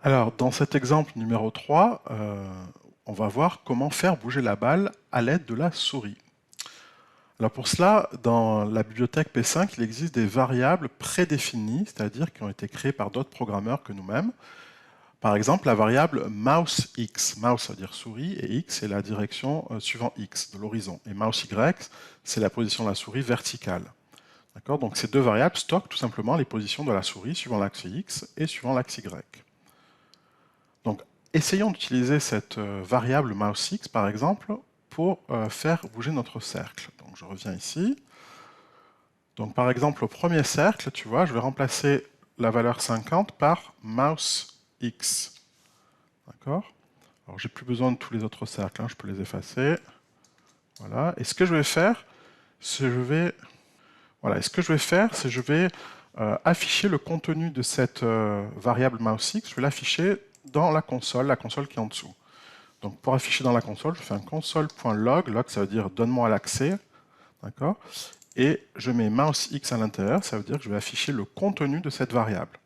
Alors, dans cet exemple numéro 3, on va voir comment faire bouger la balle à l'aide de la souris. Alors pour cela, dans la bibliothèque P5, il existe des variables prédéfinies, c'est-à-dire qui ont été créées par d'autres programmeurs que nous-mêmes. Par exemple, la variable mousex. Mouse, ça veut dire souris, et x, c'est la direction suivant x, de l'horizon. Et mousey, c'est la position de la souris verticale. D'accord? Donc ces deux variables stockent tout simplement les positions de la souris suivant l'axe x et suivant l'axe y. Donc, essayons d'utiliser cette variable mousex, par exemple, pour faire bouger notre cercle. Donc, je reviens ici. Donc, par exemple, au premier cercle, tu vois, je vais remplacer la valeur 50 par mousex. D'accord? Alors, j'ai plus besoin de tous les autres cercles, hein, je peux les effacer. Voilà. Et ce que je vais faire, c'est je vais afficher le contenu de cette variable mousex, je vais l'afficher dans la console qui est en dessous. Donc pour afficher dans la console, je fais un console.log, log ça veut dire donne-moi l'accès, d'accord? Et je mets mousex à l'intérieur, ça veut dire que je vais afficher le contenu de cette variable.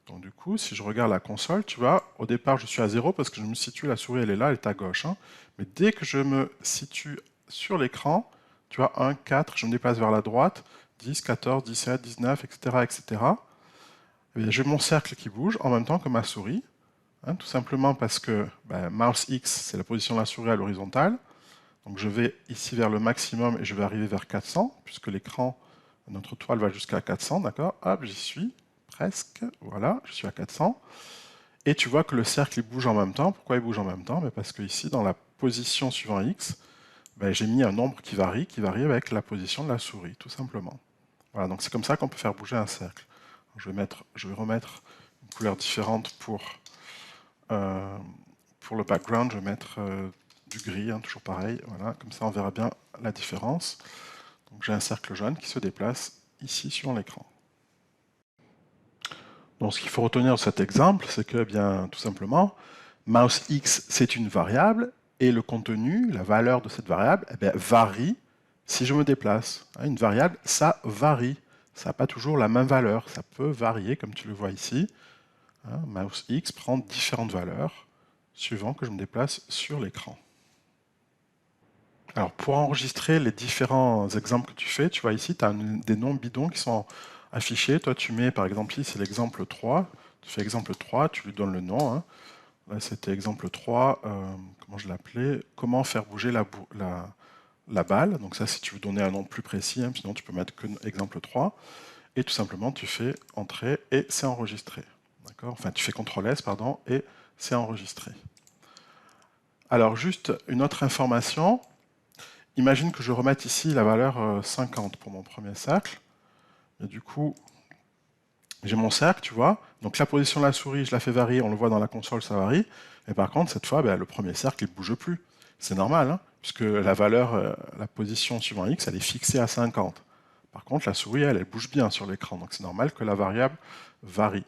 Donc du coup, si je regarde la console, tu vois, au départ je suis à 0 parce que je me situe, la souris elle est là, elle est à gauche. Hein. Mais dès que je me situe sur l'écran, tu vois, 1, 4, je me déplace vers la droite, 10, 14, 17, 19, etc. etc. J'ai mon cercle qui bouge en même temps que ma souris. Hein, tout simplement parce que mouse X, c'est la position de la souris à l'horizontale. Donc je vais ici vers le maximum et je vais arriver vers 400, puisque l'écran, notre toile va jusqu'à 400, d'accord? Hop, j'y suis, presque, voilà, je suis à 400. Et tu vois que le cercle il bouge en même temps. Pourquoi il bouge en même temps? Parce que ici, dans la position suivant X, j'ai mis un nombre qui varie avec la position de la souris, tout simplement. Voilà, donc c'est comme ça qu'on peut faire bouger un cercle. Je vais remettre une couleur différente pour le background, je vais mettre du gris, hein, toujours pareil. Voilà, comme ça on verra bien la différence. Donc j'ai un cercle jaune qui se déplace ici sur l'écran. Donc ce qu'il faut retenir de cet exemple, c'est que, bien, tout simplement, mousex c'est une variable et le contenu, la valeur de cette variable, varie si je me déplace. Une variable, ça varie. Ça n'a pas toujours la même valeur. Ça peut varier, comme tu le vois ici. Mousex prend différentes valeurs suivant que je me déplace sur l'écran. Alors, pour enregistrer les différents exemples que tu fais, tu vois ici, tu as des noms bidons qui sont affichés. Toi, tu mets, par exemple, ici, c'est l'exemple 3. Tu fais exemple 3, tu lui donnes le nom. Hein. Là, c'était exemple 3, comment je l'appelais? Comment faire bouger la balle. Donc ça, si tu veux donner un nom plus précis, hein, sinon tu peux mettre que exemple 3. Et tout simplement, tu fais entrée et c'est enregistré. Enfin, tu fais CTRL S, pardon, et c'est enregistré. Alors, juste une autre information. Imagine que je remette ici la valeur 50 pour mon premier cercle. Et du coup, j'ai mon cercle, tu vois. Donc la position de la souris, je la fais varier, on le voit dans la console, ça varie. Et par contre, cette fois, le premier cercle, il ne bouge plus. C'est normal, hein, puisque la valeur, la position suivant x, elle est fixée à 50. Par contre, la souris, elle bouge bien sur l'écran. Donc c'est normal que la variable varie.